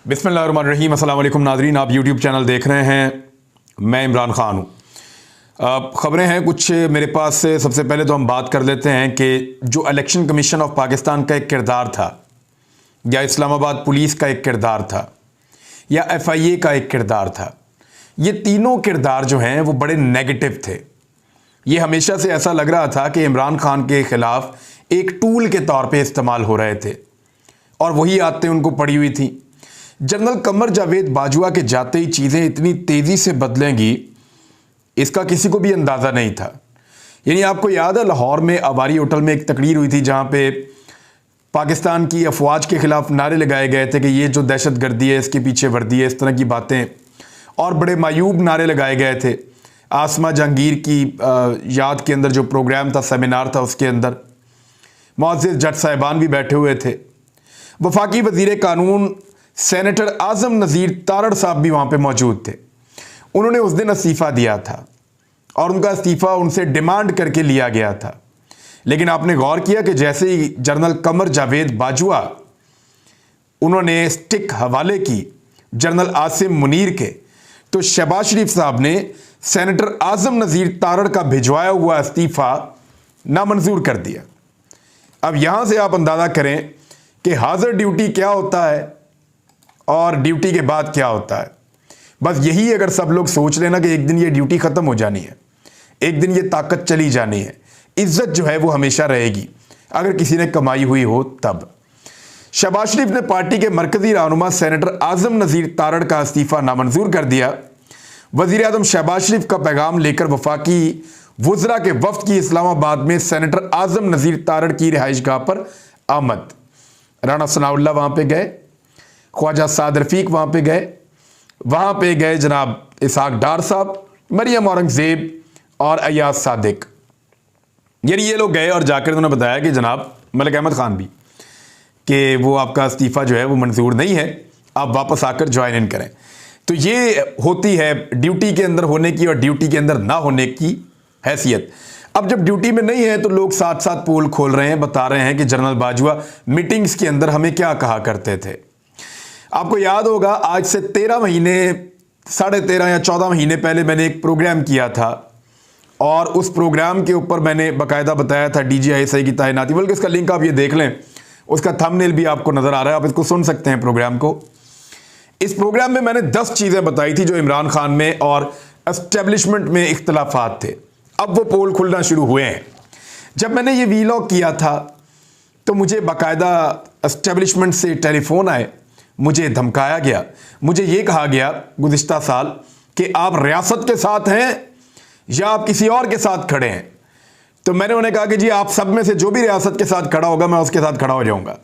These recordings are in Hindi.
बिस्मिल्लाहिर्रहमानिर्रहीम। अस्सलाम वालेकुम नाज़रीन, आप यूट्यूब चैनल देख रहे हैं। मैं इमरान ख़ान हूँ। ख़बरें हैं कुछ मेरे पास से। सबसे पहले तो हम बात कर लेते हैं कि जो इलेक्शन कमीशन ऑफ पाकिस्तान का एक किरदार था, या इस्लामाबाद पुलिस का एक किरदार था, या FIA का एक किरदार था, ये तीनों किरदार जो हैं वो बड़े नेगेटिव थे। ये हमेशा से ऐसा लग रहा था कि इमरान खान के ख़िलाफ़ एक टूल के तौर पे इस्तेमाल हो रहे थे, और वही आदतें उनको पड़ी हुई थी। जनरल कमर जावेद बाजवा के जाते ही चीज़ें इतनी तेज़ी से बदलेंगी, इसका किसी को भी अंदाज़ा नहीं था। यानी आपको याद है, लाहौर में आवारी होटल में एक तकरीर हुई थी जहाँ पे पाकिस्तान की अफवाज के ख़िलाफ़ नारे लगाए गए थे कि ये जो दहशत गर्दी है इसके पीछे वर्दी है, इस तरह की बातें, और बड़े मायूब नारे लगाए गए थे। आसमा जहांगीर की याद के अंदर जो प्रोग्राम था, सेमिनार था, उसके अंदर मुअज़्ज़िज़ जज साहिबान भी बैठे हुए थे। वफाकी वज़ीर कानून सेनेटर आज़म नज़ीर तारड़ साहब भी वहाँ पे मौजूद थे। उन्होंने उस दिन इस्तीफ़ा दिया था और उनका इस्तीफ़ा उनसे डिमांड करके लिया गया था। लेकिन आपने गौर किया कि जैसे ही जनरल कमर जावेद बाजवा उन्होंने स्टिक हवाले की जनरल आसिम मुनीर के, तो शहबाज शरीफ साहब ने सेनेटर आज़म नज़ीर तारड़ का भिजवाया हुआ इस्तीफ़ा नामंजूर कर दिया। अब यहाँ से आप अंदाज़ा करें कि हाज़िर ड्यूटी क्या होता है और ड्यूटी के बाद क्या होता है। बस यही अगर सब लोग सोच लेना कि एक दिन ये ड्यूटी ख़त्म हो जानी है, एक दिन ये ताकत चली जानी है, इज्जत जो है वो हमेशा रहेगी, अगर किसी ने कमाई हुई हो तब। शहबाज शरीफ ने पार्टी के मरकज़ी रहनुमा सेनेटर आज़म नज़ीर तारड़ का इस्तीफ़ा नामंजूर कर दिया। वज़ीर आज़म शहबाज शरीफ का पैगाम लेकर वफाकी वुज़रा के वफ़द की इस्लामाबाद में सेनेटर आज़म नज़ीर तारड़ की रिहाइशगाह पर आमद। राना सनाउल्लाह वहाँ पे गए, ख्वाजा साद रफ़ीक वहाँ पे गए जनाब इसहाक डार साहब, मरियम औरंगज़ेब और अयाज सादिक। यानी ये लोग गए और जाकर उन्होंने बताया कि जनाब मलिक अहमद ख़ान भी कि वो आपका इस्तीफ़ा जो है वो मंजूर नहीं है, आप वापस आकर ज्वाइन इन करें। तो ये होती है ड्यूटी के अंदर होने की और ड्यूटी के अंदर ना होने की हैसियत। अब जब ड्यूटी में नहीं है तो लोग साथ साथ पोल खोल रहे हैं, बता रहे हैं कि जनरल बाजवा मीटिंग्स के अंदर हमें क्या कहा करते थे। आपको याद होगा, आज से 13 महीने, 13.5 या 14 महीने पहले मैंने एक प्रोग्राम किया था, और उस प्रोग्राम के ऊपर मैंने बाकायदा बताया था DGI की तैनाती। बल्कि इसका लिंक आप ये देख लें, उसका थंबनेल भी आपको नज़र आ रहा है, आप इसको सुन सकते हैं प्रोग्राम को। इस प्रोग्राम में मैंने 10 चीज़ें बताई थी जो इमरान खान में और एस्टेब्लिशमेंट में इख्तलाफात थे। अब वो पोल खुलना शुरू हुए हैं। जब मैंने ये वीलॉग किया था तो मुझे बाकायदा एस्टेब्लिशमेंट से टेलीफोन आए, मुझे धमकाया गया, मुझे ये कहा गया गुज़िश्ता साल कि आप रियासत के साथ हैं या आप किसी और के साथ खड़े हैं। तो मैंने उन्हें कहा कि जी आप सब में से जो भी रियासत के साथ खड़ा होगा मैं उसके साथ खड़ा हो जाऊंगा,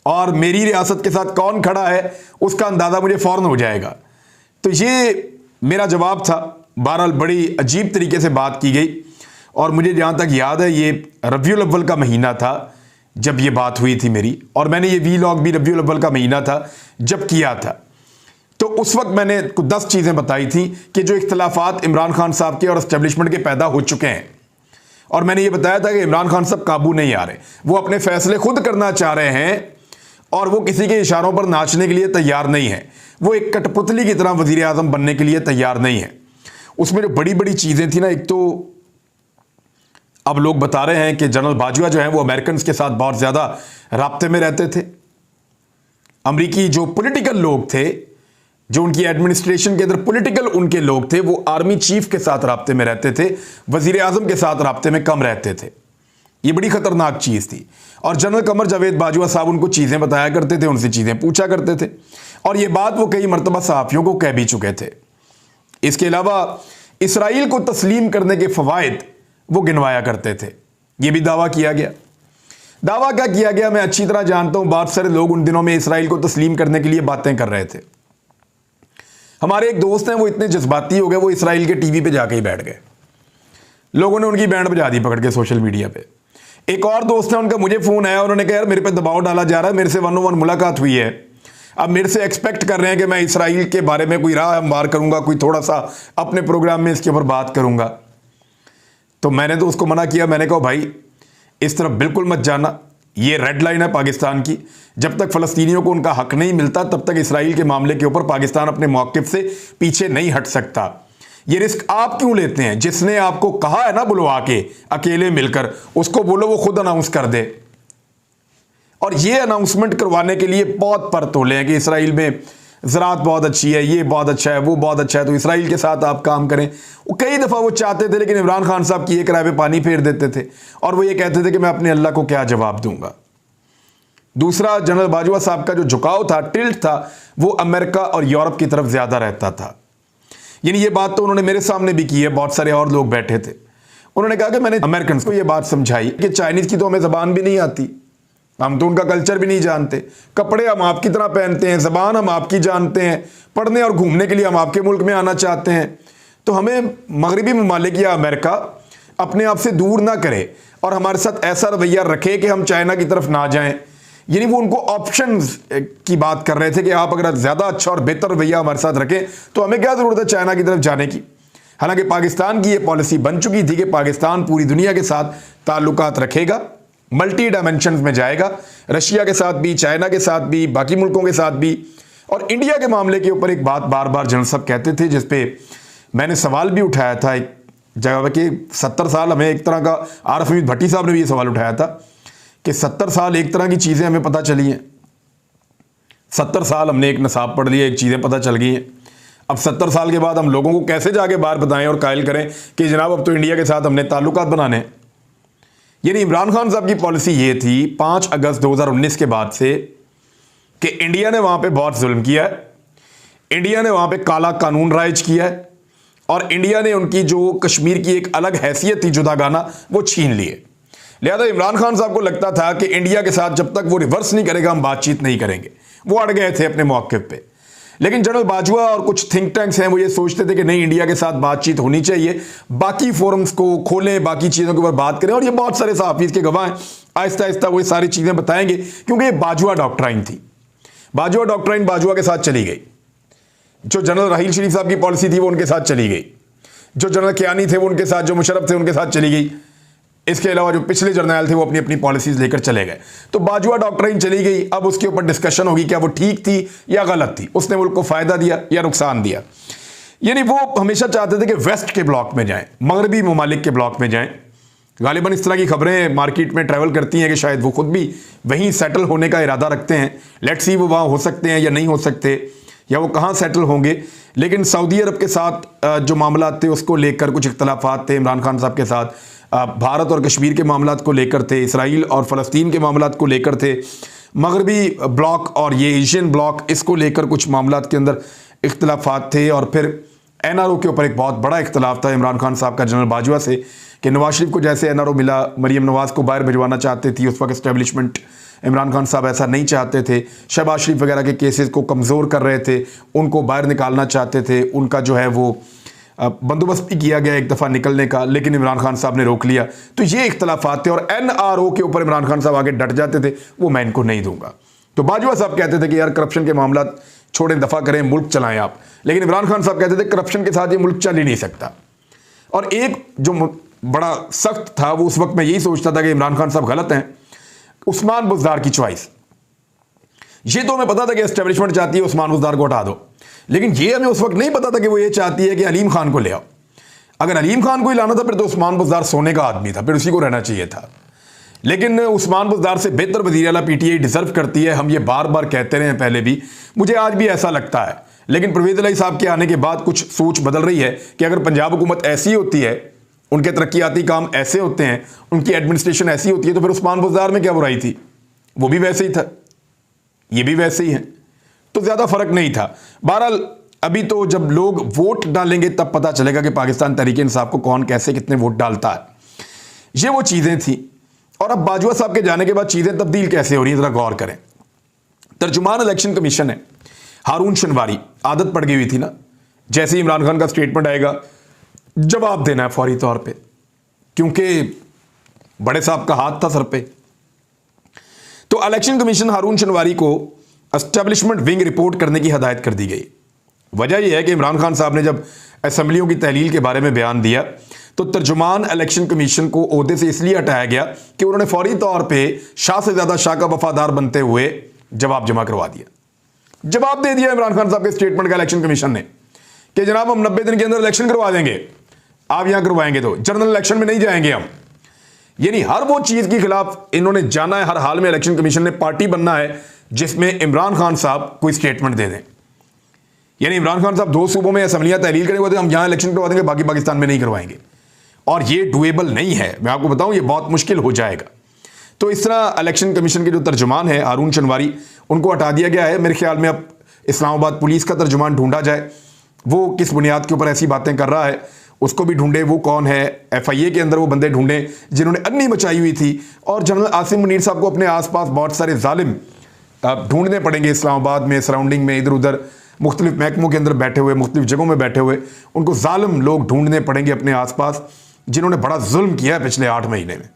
और मेरी रियासत के साथ कौन खड़ा है उसका अंदाज़ा मुझे फ़ौरन हो जाएगा। तो ये मेरा जवाब था। बहरहाल बड़ी अजीब तरीके से बात की गई, और मुझे जहाँ तक याद है ये रबीउल अव्वल का महीना था जब ये बात हुई थी मेरी, और मैंने ये वीलॉग भी रबीउल अव्वल का महीना था जब किया था। तो उस वक्त मैंने 10 चीज़ें बताई थी कि जो इख्तलाफात इमरान खान साहब के और एस्टेब्लिशमेंट के पैदा हो चुके हैं, और मैंने ये बताया था कि इमरान खान साहब काबू नहीं आ रहे, वो अपने फैसले खुद करना चाह रहे हैं, और वो किसी के इशारों पर नाचने के लिए तैयार नहीं है, वो एक कठपुतली की तरह वज़ीर आज़म बनने के लिए तैयार नहीं है। उसमें जो बड़ी बड़ी चीज़ें थी ना, एक तो अब लोग बता रहे हैं कि जनरल बाजवा जो है वो अमेरिकन के साथ बहुत ज़्यादा राब्ते में रहते थे। अमरीकी जो पॉलिटिकल लोग थे, जो उनकी एडमिनिस्ट्रेशन के अंदर पॉलिटिकल उनके लोग थे, वो आर्मी चीफ के साथ राब्ते में रहते थे, वज़ीर आज़म के साथ राब्ते में कम रहते थे। ये बड़ी ख़तरनाक चीज़ थी। और जनरल कमर जावेद बाजवा साहब उनको चीज़ें बताया करते थे, उनसे चीज़ें पूछा करते थे, और ये बात वो कई मरतबा सहाफ़ियों को कह भी चुके थे। इसके अलावा इसराइल को तस्लीम करने के फ़वाइद वो गिनवाया करते थे। ये भी दावा किया गया। दावा क्या किया गया मैं अच्छी तरह जानता हूँ। बहुत सारे लोग उन दिनों में इसराइल को तस्लीम करने के लिए बातें कर रहे थे। हमारे एक दोस्त हैं, वो इतने जज्बाती हो गए, वो इसराइल के टीवी पे जाके ही बैठ गए। लोगों ने उनकी बैंड बजा दी पकड़ के सोशल मीडिया पे। एक और दोस्त है, उनका मुझे फ़ोन आया, उन्होंने कहा यार मेरे पे दबाव डाला जा रहा है, मेरे से 1-on-1 मुलाकात हुई है, अब मेरे से एक्सपेक्ट कर रहे हैं कि मैं इसराइल के बारे में कोई राह हमवार करूंगा, कोई थोड़ा सा अपने प्रोग्राम में इसके ऊपर बात करूंगा। तो मैंने तो उसको मना किया। मैंने कहा भाई इस तरफ बिल्कुल मत जाना, ये रेड लाइन है पाकिस्तान की। जब तक फ़लस्तीनियों को उनका हक नहीं मिलता तब तक इसराइल के मामले के ऊपर पाकिस्तान अपने मौक़िफ़ से पीछे नहीं हट सकता। ये रिस्क आप क्यों लेते हैं? जिसने आपको कहा है ना बुलवा के अकेले मिलकर, उसको बोलो वो खुद अनाउंस कर दे। और ये अनाउंसमेंट करवाने के लिए बहुत पर तोले हैं कि इसराइल में ज़राअत बहुत अच्छी है, ये बहुत अच्छा है, वो बहुत अच्छा है, तो इसराइल के साथ आप काम करें। वो कई दफ़ा वो चाहते थे, लेकिन इमरान खान साहब की एक राय पे पानी फेर देते थे और वो ये कहते थे कि मैं अपने अल्लाह को क्या जवाब दूंगा। दूसरा, जनरल बाजवा साहब का जो झुकाव था, टिल्ट था, वो अमेरिका और यूरोप की तरफ ज़्यादा रहता था। यानी ये बात तो उन्होंने मेरे सामने भी की है, बहुत सारे और लोग बैठे थे। उन्होंने कहा कि मैंने अमेरिकन को ये बात समझाई कि चाइनीज़ की तो हमें ज़बान भी नहीं आती, हम तो उनका कल्चर भी नहीं जानते, कपड़े हम आपकी तरह पहनते हैं, ज़बान हम आपकी जानते हैं, पढ़ने और घूमने के लिए हम आपके मुल्क में आना चाहते हैं, तो हमें मगरबी ममालिक या अमेरिका अपने आप से दूर ना करे और हमारे साथ ऐसा रवैया रखे कि हम चाइना की तरफ ना जाएं। यानी वो उनको ऑप्शंस की बात कर रहे थे कि आप अगर ज़्यादा अच्छा और बेहतर रवैया हमारे साथ रखें तो हमें क्या ज़रूरत है चाइना की तरफ जाने की। हालांकि पाकिस्तान की ये पॉलिसी बन चुकी थी कि पाकिस्तान पूरी दुनिया के साथ ताल्लुकात रखेगा, मल्टी डायमेंशंस में जाएगा, रशिया के साथ भी, चाइना के साथ भी, बाकी मुल्कों के साथ भी। और इंडिया के मामले के ऊपर एक बात बार बार जनरल साहब कहते थे, जिसपे मैंने सवाल भी उठाया था एक जगह कि 70 साल हमें एक तरह का, आरफ हमीद भट्टी साहब ने भी ये सवाल उठाया था कि 70 साल एक तरह की चीज़ें हमें पता चली हैं, 70 साल हमने एक निसाब पढ़ लिया, एक चीज़ें पता चल गई हैं। अब 70 साल के बाद हम लोगों को कैसे जाके बाहर बताएं और कायल करें कि जनाब अब तो इंडिया के साथ हमने ताल्लुकात बनाने हैं। यानी इमरान खान साहब की पॉलिसी ये थी 5 अगस्त 2019 के बाद से कि इंडिया ने वहां पे बहुत जुल्म किया है, इंडिया ने वहां पे काला कानून राइज किया है और इंडिया ने उनकी जो कश्मीर की एक अलग हैसियत थी जुदागाना, वो छीन लिए। लिहाजा इमरान खान साहब को लगता था कि इंडिया के साथ जब तक वो रिवर्स नहीं करेगा हम बातचीत नहीं करेंगे। वो अड़ गए थे अपने मौक़िफ़ पे। लेकिन जनरल बाजवा और कुछ थिंक टैंक्स हैं, वो ये सोचते थे कि नहीं, इंडिया के साथ बातचीत होनी चाहिए, बाकी फोरम्स को खोलें, बाकी चीज़ों के ऊपर बात करें। और ये बहुत सारे सहाफ़ीज़ के गवाह हैं, आहिस्ता आहिस्ता वो ये सारी चीज़ें बताएंगे, क्योंकि ये बाजवा डॉक्ट्राइन थी। बाजवा डॉक्ट्राइन बाजवा के साथ चली गई। जो जनरल राहील शरीफ साहब की पॉलिसी थी वो उनके साथ चली गई, जो जनरल कियानी थे वो उनके साथ, जो मुशर्रफ थे उनके साथ चली गई। इसके अलावा जो पिछले जर्नैल थे वो अपनी अपनी पॉलिसीज लेकर चले गए। तो बाजवा डॉक्ट्राइन चली गई। अब उसके ऊपर डिस्कशन होगी क्या वो ठीक थी या गलत थी, उसने मुल्क को फायदा दिया या नुकसान दिया। यानी वो हमेशा चाहते थे कि वेस्ट के ब्लॉक में जाएं, मगरबी ममालिक के ब्लॉक में जाएं। गालिबन इस तरह की खबरें मार्केट में ट्रैवल करती हैं कि शायद वो खुद भी वहीं सेटल होने का इरादा रखते हैं। लेट्स सी वो वहाँ हो सकते हैं या नहीं हो सकते, या वो कहाँ सेटल होंगे। लेकिन सऊदी अरब के साथ जो मामला थे उसको लेकर कुछ इख्तलाफात थे इमरान खान साहब के साथ, भारत और कश्मीर के मामलात को लेकर थे, इसराइल और फ़लस्तीन के मामलात को लेकर थे, मगरबी ब्लॉक और ये एशियन ब्लॉक, इसको लेकर कुछ मामलात के अंदर इख्तलाफात थे। और फिर NRO के ऊपर एक बहुत बड़ा इख्तलाफ था इमरान खान साहब का जनरल बाजवा से कि नवाज शरीफ को जैसे NRO मिला, मरीम नवाज़ को बाहर भिजवाना चाहते थी उस वक्त इस्टेब्लिशमेंट, इमरान खान साहब ऐसा नहीं चाहते थे। शहबाज शरीफ वगैरह के केसेस को कमज़ोर कर रहे थे, उनको बाहर निकालना चाहते थे, उनका जो है वो बंदोबस्त भी किया गया एक दफ़ा निकलने का, लेकिन इमरान खान साहब ने रोक लिया। तो ये इख्तलाफात थे और NRO के ऊपर इमरान खान साहब आगे डट जाते थे, वो मैं इनको नहीं दूंगा। तो बाजवा साहब कहते थे कि यार करप्शन के मामला छोड़ें, दफ़ा करें, मुल्क चलाएं आप। लेकिन इमरान खान साहब कहते थे करप्शन के साथ ये मुल्क चल ही नहीं सकता। और एक जो बड़ा सख्त था वो उस वक्त मैं यही सोचता था कि इमरान खान साहब गलत हैं, उस्मान बुज़दार की चॉइस। ये तो हमें पता था कि एस्टेब्लिशमेंट चाहती है उस्मान बुज़दार को हटा दो, लेकिन ये हमें उस वक्त नहीं पता था कि वो ये चाहती है कि अलीम खान को ले आओ। अगर अलीम खान को ही लाना था फिर तो उस्मान बुज़दार सोने का आदमी था, फिर उसी को रहना चाहिए था। लेकिन उस्मान बुज़दार से बेहतर वज़ीर आला PTI डिज़र्व करती है, हम ये बार बार कहते रहे हैं पहले भी, मुझे आज भी ऐसा लगता है। लेकिन परवेज़ इलाही साहब के आने के बाद कुछ सोच बदल रही है कि अगर पंजाब हुकूमत ऐसी होती है, उनके तरक्याती काम ऐसे होते हैं, उनकी एडमिनिस्ट्रेशन ऐसी होती है, तो फिर उस्मान बुज़दार में क्या बुराई थी? वो भी वैसे ही था, ये भी वैसे ही है, तो ज़्यादा फ़र्क नहीं था। बहरहाल अभी तो जब लोग वोट डालेंगे तब पता चलेगा कि पाकिस्तान तहरीक इंसाफ को कौन कैसे कितने वोट डालता है। ये वो चीज़ें थी। और अब बाजवा साहब के जाने के बाद चीज़ें तब्दील कैसे हो रही हैं, ज़रा गौर करें। तर्जुमान इलेक्शन कमीशन है हारून शनवारी, आदत पड़ गई हुई थी ना, जैसे ही इमरान खान का स्टेटमेंट आएगा जवाब देना है फौरी तौर पे, क्योंकि बड़े साहब का हाथ था सर पे। तो इलेक्शन कमीशन हारून शनवारी को एस्टेब्लिशमेंट विंग रिपोर्ट करने की हदायत कर दी गई। वजह यह है कि इमरान खान साहब ने जब असम्बलियों की तहलील के बारे में बयान दिया तो तर्जुमान इलेक्शन कमीशन को ओहदे से इसलिए हटाया गया कि उन्होंने फौरी तौर पर शाह से ज्यादा शाह का वफादार बनते हुए जवाब जमा करवा दिया। जवाब दे दिया इमरान खान साहब के स्टेटमेंट का इलेक्शन कमीशन ने कि जनाब हम 90 दिन के अंदर इलेक्शन करवा देंगे, आप यहां करवाएंगे तो जनरल इलेक्शन में नहीं जाएंगे हम। यानी हर वो चीज के खिलाफ इन्होंने जाना है, हर हाल में इलेक्शन कमीशन ने पार्टी बनना है जिसमें इमरान खान साहब कोई स्टेटमेंट दे दें। यानी इमरान खान साहब 2 सूबों में असम्बलियां तहलील करेंगे तो हम यहां इलेक्शन करवा देंगे, बाकी पाकिस्तान में नहीं करवाएंगे। और ये डुएबल नहीं है, मैं आपको बताऊं, ये बहुत मुश्किल हो जाएगा। तो इस तरह इलेक्शन कमीशन के जो तर्जुमान है हारून शनवारी, उनको हटा दिया गया है। मेरे ख्याल में अब इस्लामाबाद पुलिस का तर्जुमान ढूंढा जाए, वो किस बुनियाद के ऊपर ऐसी बातें कर रहा है उसको भी ढूंढे, वो कौन है। FIA के अंदर वो बंदे ढूंढे जिन्होंने अन्नी मचाई हुई थी। और जनरल आसिम मुनीर साहब को अपने आसपास बहुत सारे जालिम ढूंढने पड़ेंगे इस्लामाबाद में, सराउंडिंग में, इधर उधर मुख्तलिफ महकमों के अंदर बैठे हुए, मुख्तलिफ जगहों में बैठे हुए उनको जालिम लोग ढूंढने पड़ेंगे अपने आसपास, जिन्होंने बड़ा जुल्म किया है पिछले 8 महीने में।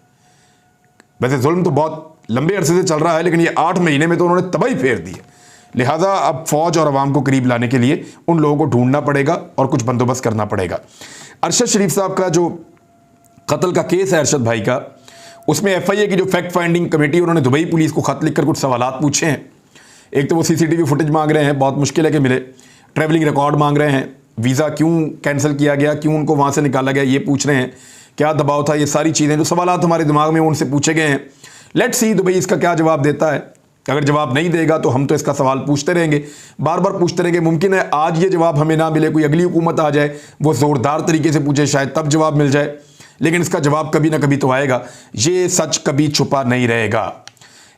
वैसे जुल्म तो बहुत लंबे अरसे से चल रहा है, लेकिन ये 8 महीने में तो उन्होंने तबाही फेर दी है। लिहाजा अब फौज और अवाम को करीब लाने के लिए उन लोगों को ढूंढना पड़ेगा और कुछ बंदोबस्त करना पड़ेगा। अरशद शरीफ साहब का जो कत्ल का केस है अरशद भाई का, उसमें FIA की जो फैक्ट फाइंडिंग कमेटी, उन्होंने दुबई पुलिस को खत लिखकर कुछ सवालात पूछे हैं। एक तो वो CCTV फुटेज मांग रहे हैं, बहुत मुश्किल है कि मिले। ट्रैवलिंग रिकॉर्ड मांग रहे हैं, वीज़ा क्यों कैंसिल किया गया, क्यों उनको वहाँ से निकाला गया, ये पूछ रहे हैं, क्या दबाव था। ये सारी चीज़ें जो सवालात हमारे दिमाग में उनसे पूछे गए हैं। लेट्स सी दुबई इसका क्या जवाब देता है। अगर जवाब नहीं देगा तो हम तो इसका सवाल पूछते रहेंगे, बार बार पूछते रहेंगे। मुमकिन है आज ये जवाब हमें ना मिले, कोई अगली हुकूमत आ जाए, वो ज़ोरदार तरीके से पूछे, शायद तब जवाब मिल जाए, लेकिन इसका जवाब कभी ना कभी तो आएगा। ये सच कभी छुपा नहीं रहेगा।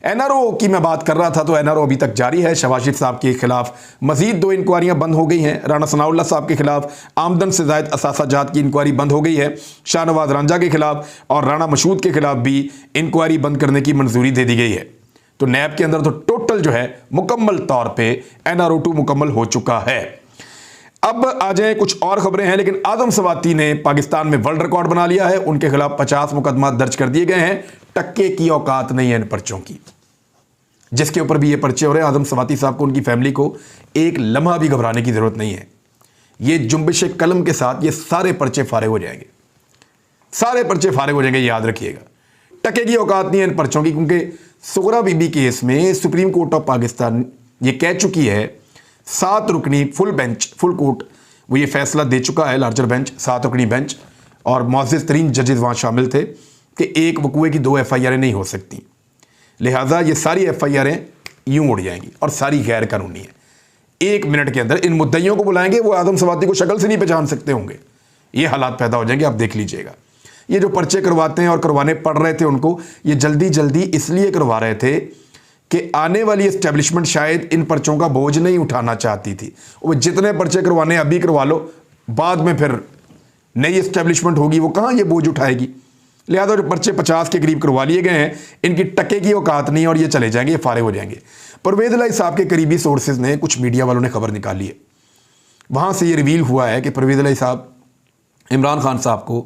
NRO की मैं बात कर रहा था, तो NRO अभी तक जारी है। शहबाज शरीफ साहब के खिलाफ मजीद 2 इंक्वायरियां बंद हो गई हैं। राणा सनाउल्लाह साहब के खिलाफ आमदन से जायद असासाजात की इंक्वायरी बंद हो गई है। शाहनवाज रांझा के खिलाफ और राणा मशहूद के खिलाफ भी इंक्वायरी बंद करने की मंजूरी दे दी गई है। तो नैब के अंदर तो टोटल जो है मुकम्मल तौर पे NRO 2 मुकम्मल हो चुका है। अब आ जाए कुछ और खबरें हैं, लेकिन आदम सवाती ने पाकिस्तान में वर्ल्ड रिकॉर्ड बना लिया है। उनके खिलाफ 50 मुकदमा दर्ज कर दिए गए हैं। टक्के की औकात नहीं है इन पर्चों की। जिसके ऊपर भी ये पर्चे हो रहे हैं, आदम सवाती साहब को, उनकी फैमिली को एक लम्हा भी घबराने की जरूरत नहीं है। ये जुम्बिश कलम के साथ ये सारे पर्चे फारे हो जाएंगे, सारे पर्चे फारे हो जाएंगे, याद रखिएगा। टके की औकात नहीं है इन पर्चों की, क्योंकि सुगरा बीबी केस में सुप्रीम कोर्ट ऑफ पाकिस्तान ये कह चुकी है, 7 रुकनी फुल बेंच, फुल कोर्ट वो ये फैसला दे चुका है, लार्जर बेंच, 7 रुकनी बेंच, और मुअज़्ज़ज़ तरीन जजेस वहाँ शामिल थे कि एक वकूए की 2 FIR नहीं हो सकती। लिहाजा ये सारी FIR यूं उड़ जाएंगी और सारी गैर कानूनी है। 1 मिनट के अंदर इन मुद्दइयों को बुलाएंगे, वो आदम सवाती को शक्ल से नहीं पहचान सकते होंगे। ये हालात पैदा हो जाएंगे, आप देख लीजिएगा। ये जो पर्चे करवाते हैं और करवाने पड़ रहे थे उनको, ये जल्दी जल्दी इसलिए करवा रहे थे कि आने वाली एस्टेब्लिशमेंट शायद इन पर्चों का बोझ नहीं उठाना चाहती थी। वो जितने पर्चे करवाने अभी करवा लो, बाद में फिर नई एस्टेब्लिशमेंट होगी, वो कहाँ ये बोझ उठाएगी। लिहाजा जो पर्चे 50 के करीब करवा लिए गए हैं, इनकी टके की औकात नहीं और ये चले जाएंगे, ये फारे हो जाएंगे। परवेज़ इलाही साहब के करीबी सोर्सेज ने, कुछ मीडिया वालों ने खबर निकाली है, वहाँ से ये रिवील हुआ है कि परवेज़ इलाही साहब इमरान खान साहब को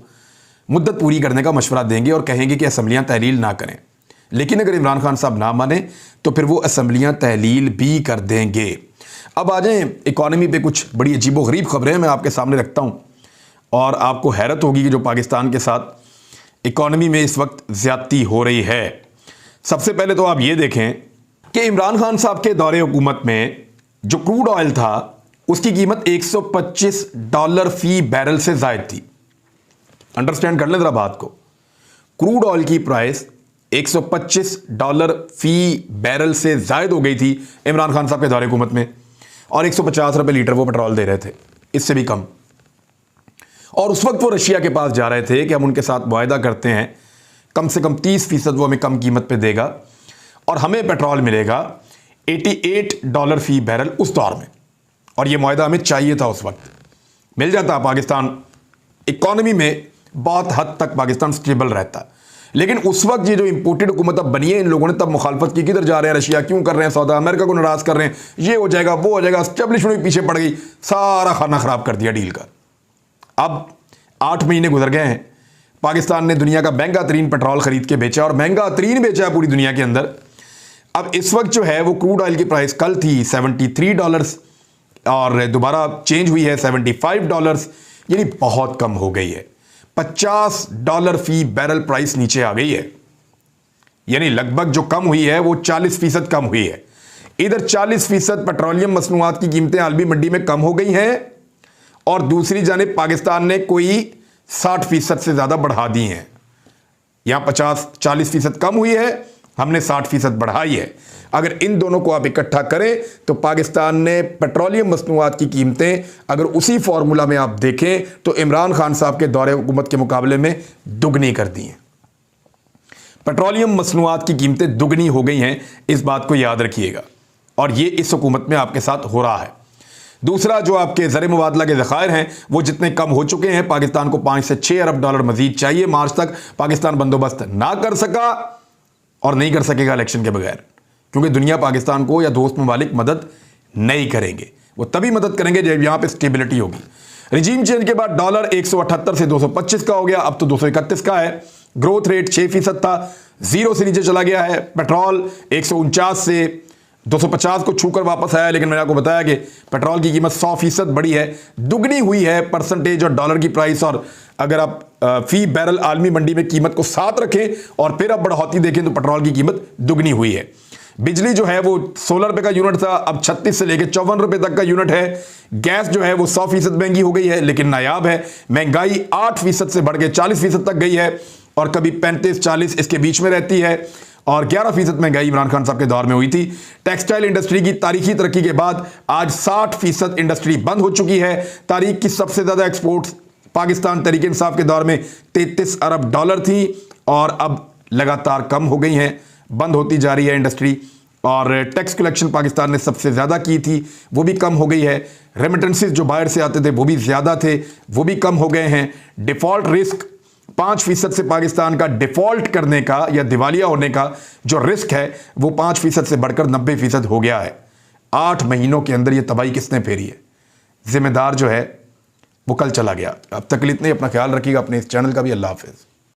मुद्दत पूरी करने का मशवरा देंगे और कहेंगे कि असम्बलियाँ तहलील ना करें, लेकिन अगर इमरान खान साहब ना माने तो फिर वो असम्बलियाँ तहलील भी कर देंगे। अब आ जाएँ इकॉनमी पे, कुछ बड़ी अजीबो गरीब खबरें मैं आपके सामने रखता हूँ और आपको हैरत होगी कि जो पाकिस्तान के साथ इकॉनमी में इस वक्त ज़्यादती हो रही है। सबसे पहले तो आप ये देखें कि इमरान खान साहब के दौरे हुकूमत में जो क्रूड ऑयल था उसकी कीमत $125 फी बैरल से ज़ायद थी। अंडरस्टैंड कर लें ज़रा बात को। क्रूड ऑयल की प्राइस $125 फी बैरल से ज़ायद हो गई थी इमरान खान साहब के दौरे हुकूमत में, और 150 रुपये लीटर वो पेट्रोल दे रहे थे, इससे भी कम। और उस वक्त वो रशिया के पास जा रहे थे कि हम उनके साथ मुआहदा करते हैं, कम से कम 30% वो हमें कम कीमत पे देगा और हमें पेट्रोल मिलेगा $88 फी बैरल उस दौर में। और ये मुआहदा हमें चाहिए था, उस वक्त मिल जाता, पाकिस्तान इकॉनमी में बहुत हद तक पाकिस्तान स्टेबल रहता। लेकिन उस वक्त ये जो इंपोर्टेड हुकूमत अब बनी है, इन लोगों ने तब मुखालफत की, किधर जा रहे हैं, रशिया क्यों कर रहे हैं सौदा, अमेरिका को नाराज कर रहे हैं, ये हो जाएगा वो हो जाएगा, एस्टेब्लिशमेंट भी पीछे पड़ गई, सारा खाना खराब कर दिया डील का। अब 8 महीने गुजर गए हैं, पाकिस्तान ने दुनिया का महंगा तरीन पेट्रोल खरीद के बेचा और महंगा तरीन बेचा है पूरी दुनिया के अंदर। अब इस वक्त जो है वो क्रूड ऑयल की प्राइस कल थी $73 और दोबारा चेंज हुई है $75, यानी बहुत कम हो गई है। $50 फी बैरल प्राइस नीचे आ गई है, यानी लगभग जो कम हुई है वो 40% कम हुई है। इधर 40% पेट्रोलियम मसनूआत की कीमतें आलमी मंडी में कम हो गई हैं और दूसरी जानिब पाकिस्तान ने कोई 60% से ज्यादा बढ़ा दी हैं। यहां 40% कम हुई है, हमने 60% बढ़ाई है। अगर इन दोनों को आप इकट्ठा करें तो पाकिस्तान ने पेट्रोलियम मसनूआत की कीमतें अगर उसी फॉर्मूला में आप देखें तो इमरान खान साहब के दौरे हुकूमत के मुकाबले में दुगनी कर दी हैं। पेट्रोलियम मसनूआत की कीमतें दुगनी हो गई हैं, इस बात को याद रखिएगा, और ये इस हुकूमत में आपके साथ हो रहा है। दूसरा, जो आपके ज़र मुबादला के ज़खायर हैं वो जितने कम हो चुके हैं, पाकिस्तान को 5 से 6 अरब डॉलर मजीद चाहिए। मार्च तक पाकिस्तान बंदोबस्त ना कर सका और नहीं कर सकेगा इलेक्शन के बगैर, क्योंकि दुनिया पाकिस्तान को या दोस्त ममालिक मदद नहीं करेंगे। वो तभी मदद करेंगे जब यहां पे स्टेबिलिटी होगी। रिजीम चेंज के बाद डॉलर 178 से 225 का हो गया, अब तो 231 का है। ग्रोथ रेट 6% था, 0 से नीचे चला गया है। पेट्रोल 149 से 250 को छूकर वापस आया, लेकिन मैंने आपको बताया कि पेट्रोल की कीमत 100% बढ़ी है, दुगनी हुई है परसेंटेज और डॉलर की प्राइस। और अगर आप फी बैरल आलमी मंडी में कीमत को साथ रखें और फिर आप बढ़ोतरी देखें तो पेट्रोल की कीमत दुगनी हुई है। बिजली जो है वो 16 रुपए का यूनिट था, अब 36 से लेकर 54 रुपए तक का यूनिट है। गैस जो है वो 100% महंगी हो गई है, लेकिन नायाब है। महंगाई 8% से बढ़ के 40% तक गई है और कभी 35-40 इसके बीच में रहती है, और 11% महंगाई इमरान खान साहब के दौर में हुई थी। टेक्सटाइल इंडस्ट्री की तारीखी तरक्की के बाद आज 60% इंडस्ट्री बंद हो चुकी है। तारीख की सबसे ज्यादा एक्सपोर्ट पाकिस्तान तहरीक इंसाफ के दौर में 33 अरब डॉलर थी और अब लगातार कम हो गई हैं, बंद होती जा रही है इंडस्ट्री। और टैक्स कलेक्शन पाकिस्तान ने सबसे ज़्यादा की थी, वो भी कम हो गई है। रेमिटेंसेस जो बाहर से आते थे वो भी ज़्यादा थे, वो भी कम हो गए हैं। डिफ़ॉल्ट रिस्क 5% से पाकिस्तान का डिफ़ॉल्ट करने का या दिवालिया होने का जो रिस्क है वो 5% से बढ़कर 90% हो गया है। 8 महीनों के अंदर ये तबाही किसने फेरी है? जिम्मेदार जो है वो कल चला गया। अब तक इतने, अपना ख्याल रखिएगा, अपने इस चैनल का भी। अल्लाह हाफिज़।